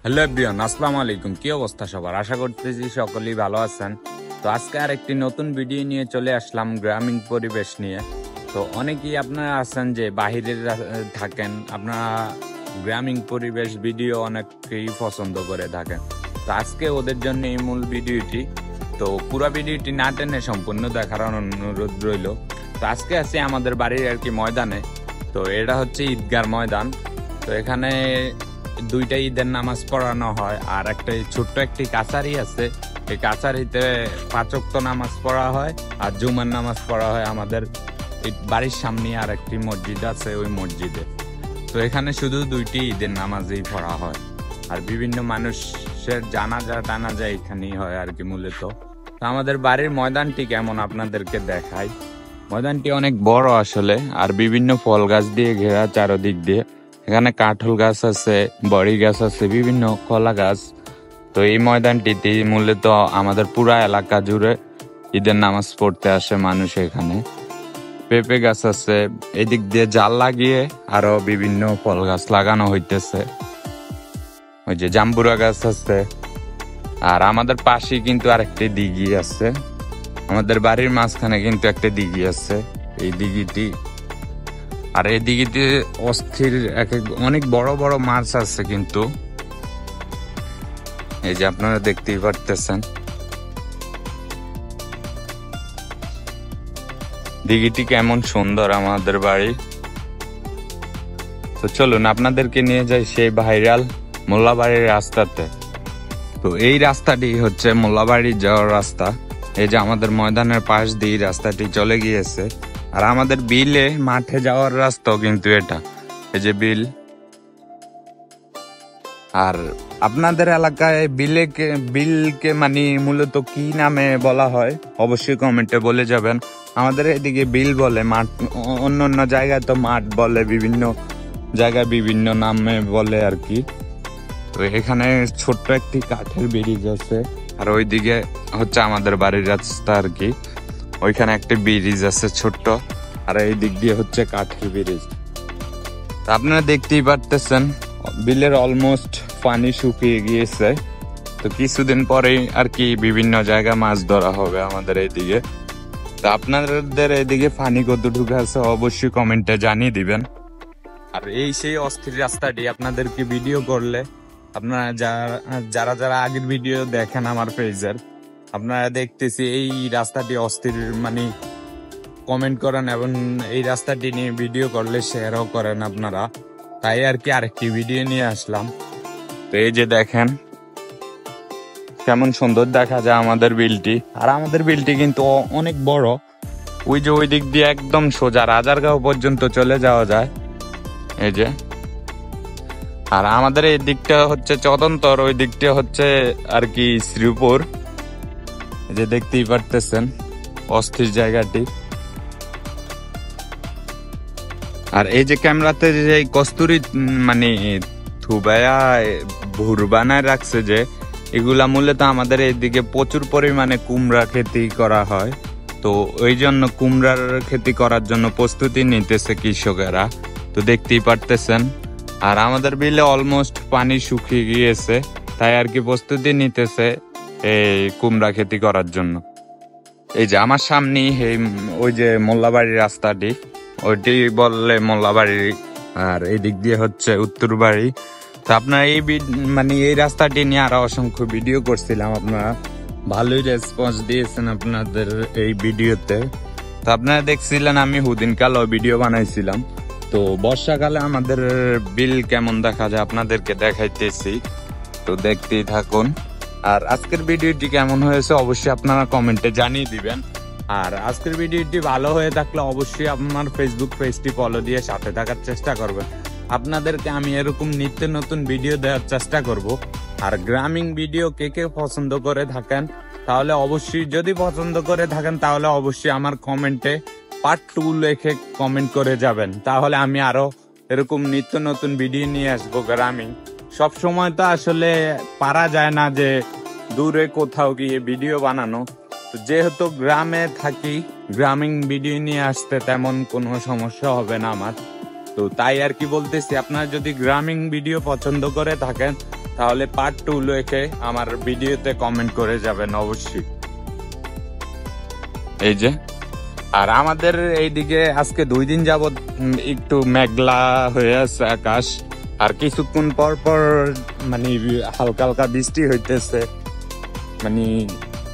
Hello everyone, আসসালামু আলাইকুম। কি অবস্থা সবার? আশা করতেছি সকলেই ভালো আছেন। তো আজকে আর একটি নতুন ভিডিও নিয়ে চলে আসলাম গ্রামীণ পরিবেশ নিয়ে। তো অনেকেই আপনারা আছেন যে বাহিরের থাকেন, আপনারা গ্রামীণ পরিবেশ ভিডিও অনেকেই পছন্দ করে থাকেন। তো আজকে ওদের জন্য এই মূল ভিডিওটি। তো পুরো ভিডিওটি না টেনে সম্পূর্ণ দেখার অনুরোধ রইল। তো আজকে আছি আমাদের বাড়ির আর কি ময়দানে। তো এটা হচ্ছে ঈদগার ময়দান। তো এখানে দুইটা ঈদের নামাজ পড়ানো হয়, আর একটা ছোট্ট একটি কাছারি আছে। এই কাছারিতে 5 ওয়াক্ত নামাজ পড়া হয়, আর জুমার নামাজ পড়া হয় আমাদের এই বাড়ির সামনে আর একটি মসজিদ আছে, ওই মসজিদে। তো এখানে শুধু দুইটি ঈদের নামাজই পড়া হয়, আর বিভিন্ন মানুষের জানাজা টানাজা এখানেই হয় আর কি মূলত। তো আমাদের বাড়ির ময়দানটি কেমন আপনাদেরকে দেখাই। ময়দানটি অনেক বড় আসলে, আর বিভিন্ন ফল গাছ দিয়ে ঘেরা চারদিক দিয়ে। এখানে কাঁঠাল গাছ আছে, বড়ি গাছ আছে, বিভিন্ন কলা গাছ। তো এই ময়দানটিতে মূলত আমাদের পুরা এলাকা জুড়ে ঈদের নামাজ পড়তে আসে মানুষ। এখানে পেঁপে গাছ আছে, এদিক দিয়ে জাল লাগিয়ে আরো বিভিন্ন ফল গাছ লাগানো হইতেছে। ওই যে জাম্বুরা গাছ আছে। আর আমাদের পাশে কিন্তু আরেকটি দিঘি আছে, আমাদের বাড়ির মাঝখানে কিন্তু একটা দিঘি আছে। এই দিঘিটি, আর এই দিঘিতে অস্থির অনেক বড় বড় মাছ আছে কিন্তু। এই যে আপনারা দেখতেই পারতেছেন দিঘিটি কেমন সুন্দর আমাদের বাড়ি। তো চলুন আপনাদেরকে নিয়ে যাই সেই ভাইরাল মোল্লাবাড়ির রাস্তাতে। তো এই রাস্তাটি হচ্ছে মোল্লাবাড়ি যাওয়ার রাস্তা। এই যে আমাদের ময়দানের পাশ দিয়ে রাস্তাটি চলে গিয়েছে, আর আমাদের বিলে মাঠে যাওয়ার রাস্তাও কিন্তু এটা। এই যে বিল। আর আপনাদের এলাকায় বিলকে মানে মূলত কি নামে বলা হয় অবশ্যই কমেন্টে বলে যাবেন। আমাদের এদিকে বিল বলে, মাঠ অন্য অন্য জায়গায় তো মাঠ বলে, বিভিন্ন জায়গায় বিভিন্ন নামে বলে আর কি। তো এখানে ছোট্ট একটি কাঠের ব্রিজ আছে, আর ওইদিকে হচ্ছে আমাদের বাড়ির রাস্তা আর কি। ওইখানে একটা ব্রিজ আছে ছোট্ট, আর এই দিক দিয়ে হচ্ছে কাঠের ব্রিজ। তা আপনারা দেখতেই পারতেছেন বিলের অলমোস্ট পানি শুকিয়ে গিয়েছে। তো কিছুদিন পরেই আর কি বিভিন্ন জায়গায় মাছ ধরা হবে আমাদের এইদিকে। তা আপনাদের এইদিকে পানি কতটুকু আছে অবশ্যই কমেন্টে জানিয়ে দিবেন। আর এই সেই অস্থির রাস্তাটি আপনাদেরকে ভিডিও করলে, আপনারা যারা যারা আগের ভিডিও দেখেন আমার পেজের, আপনারা দেখতেছি এই রাস্তাটি অস্থির মানে কমেন্ট করেন, এবং এই রাস্তাটি নিয়ে ভিডিও করলে শেয়ারও করেন আপনারা। তাই আর কি আরেকটি ভিডিও নিয়ে আসলাম। তো এই যে দেখেন কেমন সুন্দর দেখা যায় আমাদের বিলটি। আর আমাদের বিলটি কিন্তু অনেক বড়। ওই যে ওই দিক দিয়ে একদম সোজা রাজারগাঁও পর্যন্ত চলে যাওয়া যায়। এই যে, আর আমাদের এই দিকটা হচ্ছে চদন্তর, ওই দিকটা হচ্ছে আর কি শ্রীপুর। এই যে দেখতেই পারতেছেন অস্থির জায়গাটি। আর এই যে ক্যামেরাতে যে কস্তুরি মানে থুবায়া ভুর বানায় রাখছে, যে এগুলা মূলত আমাদের এইদিকে প্রচুর পরিমাণে কুমড়া খেতি করা হয়। তো ওই জন্য কুমড়ার খেতি করার জন্য প্রস্তুতি নিতেছে কৃষকেরা। তো দেখতেই পারতেছেন। আর আমাদের বিলে অলমোস্ট পানি শুকিয়ে গিয়েছে, তাই আর কি প্রস্তুতি নিতেছে এই কুমড়া খেতি করার জন্য। এই যে আমার সামনেই ওই যে মোল্লাবাড়ির রাস্তাটি, ওইটি বললে মোল্লাবাড়ি, আর এই দিক দিয়ে হচ্ছে উত্তর বাড়ি। তো আপনারা এই মানে এই রাস্তাটি নিয়ে আরো অসংখ্য ভিডিও করছিলাম, আপনারা ভালোই রেসপন্স দিয়েছেন আপনাদের এই ভিডিওতে। তো আপনারা দেখছিলেন আমি হুদিনকালও ভিডিও বানাইছিলাম। তো বর্ষাকালে আমাদের বিল কেমন দেখা যায় আপনাদেরকে দেখাইতেছি, তো দেখতেই থাকুন। আর আজকের ভিডিওটি কেমন হয়েছে অবশ্যই আপনারা কমেন্টে জানিয়ে দিবেন। আর আজকের ভিডিওটি ভালো হয়ে থাকলে অবশ্যই আপনার ফেসবুক পেজটি ফলো দিয়ে সাথে থাকার চেষ্টা করবেন। আপনাদেরকে আমি এরকম নিত্য নতুন ভিডিও দেওয়ার চেষ্টা করব। আর গ্রামীণ ভিডিও কে কে পছন্দ করে থাকেন, তাহলে অবশ্যই যদি পছন্দ করে থাকেন তাহলে অবশ্যই আমার কমেন্টে পার্ট 2 লিখে কমেন্ট করে যাবেন। তাহলে আমি আরো এরকম নিত্য নতুন ভিডিও নিয়ে আসবো গ্রামীণ। সব সময় তো আসলে পারা যায় না যে দূরে কোথাও গিয়ে ভিডিও বানানো। তো যেহেতু গ্রামে থাকি, গ্রামীণ ভিডিও নিয়ে আসতে তেমন কোনো সমস্যা হবে না আমার। তো তাই আর কি বলতেছি, আপনারা যদি গ্রামীণ ভিডিও পছন্দ করে থাকেন তাহলে পার্ট 2 লেখে আমার ভিডিওতে কমেন্ট করে যাবেন অবশ্যই। এই যে, আর আমাদের এইদিকে আজকে 2 দিন যাবত একটু মেঘলা হয়ে আছে আকাশ, আর কিছুক্ষণ পর পর মানে হালকা হালকা বৃষ্টি হইতেছে, মানে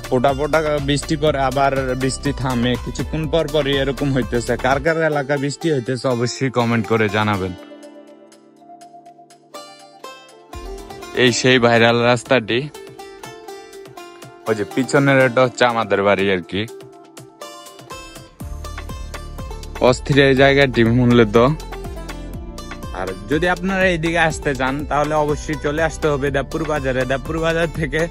ফোটা ফোটা বৃষ্টি পরে আবার বৃষ্টি থামে, কিছুক্ষণ পর পরই এরকম হইতেছে। কার কার এলাকা বৃষ্টি হইতেছে অবশ্যই কমেন্ট করে জানাবেন। এই সেই ভাইরাল রাস্তাটি, ওই যে পিছনের এটা হচ্ছে আমাদের বাড়ি আর কি। অস্থির এই জায়গাটি মূলত। আর যদি আপনারা এইদিকে আসতে চান তাহলে অবশ্যই চলে আসতে হবে দেবপুর বাজারে। দেবপুর বাজার থেকে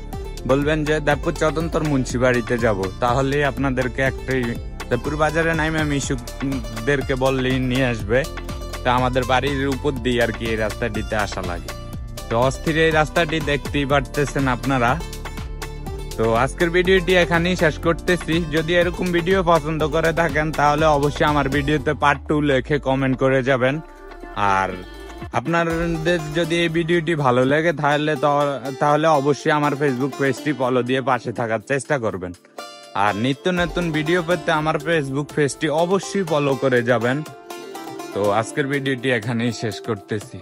বলবেন যে দেবপুর চতন্তর মুন্সিবাড়িতে যাব, তাহলেই আপনাদেরকে একটাই দেবপুর বাজারে নাইমে মিশুকদেরকে বললেই নিয়ে আসবে। তা আমাদের বাড়ির উপর দিয়ে আর কি এই রাস্তাটিতে আসা লাগে। তো অস্থির এই রাস্তাটি দেখতেই পারতেছেন আপনারা। তো আজকের ভিডিওটি এখানেই শেষ করতেছি। যদি এরকম ভিডিও পছন্দ করে থাকেন তাহলে অবশ্যই আমার ভিডিওতে পার্ট 2 লিখে কমেন্ট করে যাবেন। আর আপনাদের যদি এই ভিডিওটি ভালো লাগে তাহলে অবশ্যই আমার ফেসবুক পেজটি ফলো দিয়ে পাশে থাকার চেষ্টা করবেন। আর নিত্য নতুন ভিডিও পেতে আমার ফেসবুক পেজটি অবশ্যই ফলো করে যাবেন। তো আজকের ভিডিওটি এখানেই শেষ করতেছি।